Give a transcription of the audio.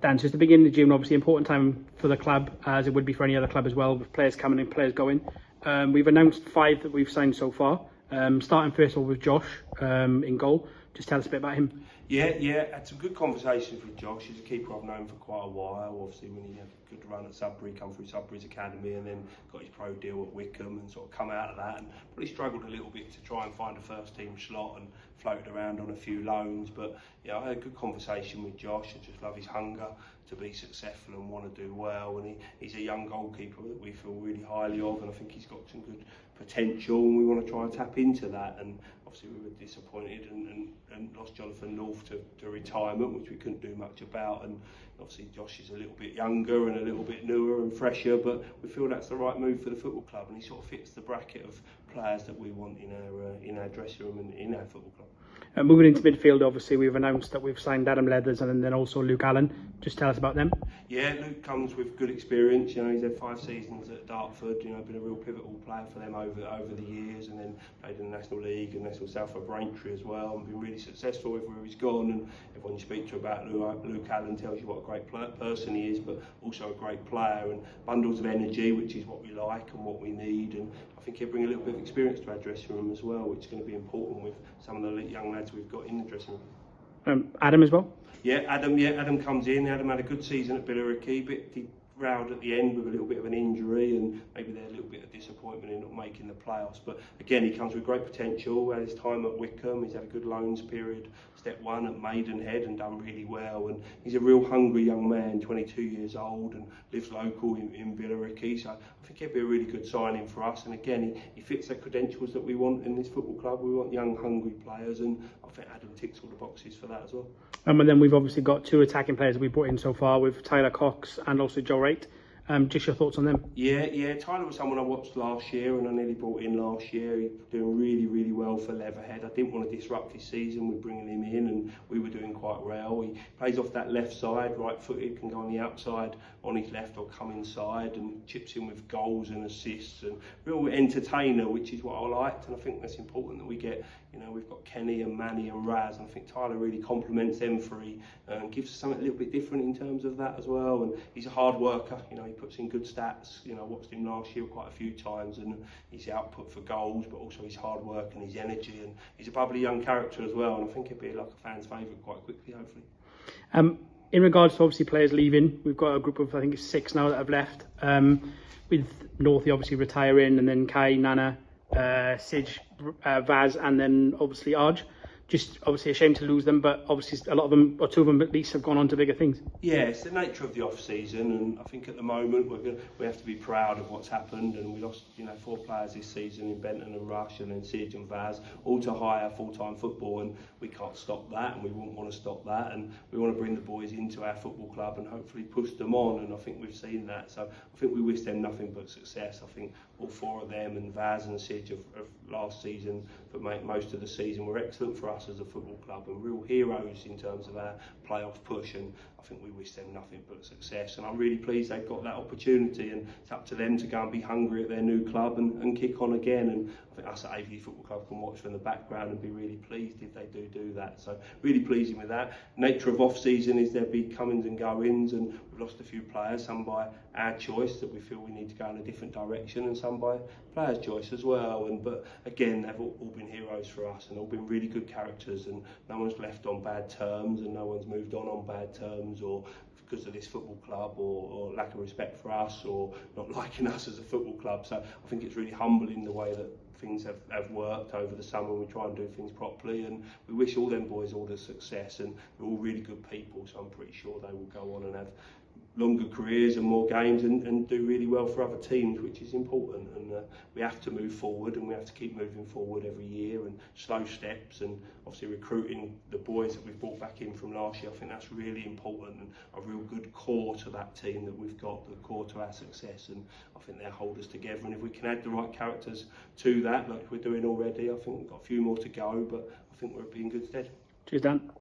Dan, so it's the beginning of June, obviously important time for the club, as it would be for any other club as well, with players coming in, players going. We've announced 5 that we've signed so far. Starting first of all with Josh in goal. Just tell us a bit about him. Yeah, had some good conversations with Josh. He's a keeper I've known for quite a while. Obviously, when he had a good run at Sudbury, come through Sudbury's academy, and then got his pro deal at Wickham, and sort of come out of that, and probably struggled a little bit to try and find a first team slot, and floated around on a few loans. But yeah, I had a good conversation with Josh. I just love his hunger to be successful and want to do well, and he's a young goalkeeper that we feel really highly of, and I think he's got some good potential, and we want to try and tap into that. And obviously we were disappointed and lost Jonathan North to retirement, which we couldn't do much about, and obviously Josh is a little bit younger and a little bit newer and fresher, but we feel that's the right move for the football club, and he sort of fits the bracket of players that we want in our dressing room and in our football club. Moving into midfield, obviously we've announced that we've signed Adam Leathers and then also Luke Allen. Just tell us about them. Yeah, Luke comes with good experience. You know, he's had 5 seasons at Dartford. You know, been a real pivotal player for them over the years, and then played in the National League and National South for Braintree as well, and been really successful everywhere he's gone. And everyone you speak to about Luke Allen tells you what a great person he is, but also a great player, and bundles of energy, which is what we like and what we need. And I think he'll bring a little bit of experience to our dressing room as well, which is going to be important with some of the young lads we've got in the dressing room. Adam as well? Yeah, Adam comes in. Adam had a good season at Billericay, but derailed at the end with a little bit of an injury, and maybe there's a little bit of disappointment in not making the playoffs. But again, he comes with great potential. At his time at Wickham, he's had a good loans period, step 1 at Maidenhead, and done really well. And he's a real hungry young man, 22 years old, and lives local in Billericay. So I think he'll be a really good signing for us. And again, he fits the credentials that we want in this football club. We want young, hungry players, and I think Adam ticks all the boxes for that as well. And then we've obviously got 2 attacking players that we've brought in so far, with Tyler Cox and also Joe Wright. Just your thoughts on them? Yeah. Tyler was someone I watched last year, and I nearly brought in last year. He's doing really well for Leatherhead. I didn't want to disrupt his season with bringing him in, and we were doing quite well. He plays off that left side, right-footed, can go on the outside on his left or come inside, and chips in with goals and assists, and real entertainer, which is what I liked. And I think that's important that we get. You know, we've got Kenny and Manny and Raz, and I think Tyler really complements them 3 and gives us something a little bit different in terms of that as well. And he's a hard worker. You know, he puts in good stats. You know, I watched him last year quite a few times, and his output for goals, but also his hard work and his energy, and he's a bubbly young character as well. And I think he'll be like a fan's favourite quite quickly, hopefully. In regards to obviously players leaving, we've got a group of, I think it's 6 now that have left. With Northey obviously retiring, and then Kai, Nana, Sige, Vaz, and then obviously Arj. Just obviously a shame to lose them, but obviously a lot of them, or 2 of them at least, have gone on to bigger things. Yeah, it's the nature of the off season, and I think at the moment we have to be proud of what's happened. And we lost 4 players this season in Benton and Rush, and then Sige and Vaz, all to higher full-time football, and we can't stop that, and we wouldn't want to stop that, and we want to bring the boys into our football club and hopefully push them on. And I think we've seen that, so I think we wish them nothing but success. I think all 4 of them, and Vaz and Sige of last season, but most of the season, were excellent for us as a football club, and real heroes in terms of our playoff push. And I think we wish them nothing but success, and I'm really pleased they've got that opportunity, and it's up to them to go and be hungry at their new club and kick on again. And I think us at AV Football Club can watch from the background and be really pleased if they do that. So really pleasing with that. Nature of off season is there'll be comings and goings, and we've lost a few players, some by our choice that we feel we need to go in a different direction, and some by players' choice as well. But again, they've all been heroes for us, and all been really good characters, and no one's left on bad terms, and no one's moved on bad terms, or because of this football club, or lack of respect for us, or not liking us as a football club. So I think it's really humbling the way that things have worked over the summer. We try and do things properly, and we wish all them boys all the success, and they're all really good people, so I'm pretty sure they will go on and have longer careers and more games, and do really well for other teams, which is important. And we have to move forward, and we have to keep moving forward every year, and slow steps, and obviously recruiting the boys that we've brought back in from last year. I think that's really important, and a real good core to that team that we've got, the core to our success, and I think they'll hold us together. And if we can add the right characters to that, like we're doing already, I think we've got a few more to go, but I think we're in good stead. Cheers, Dan.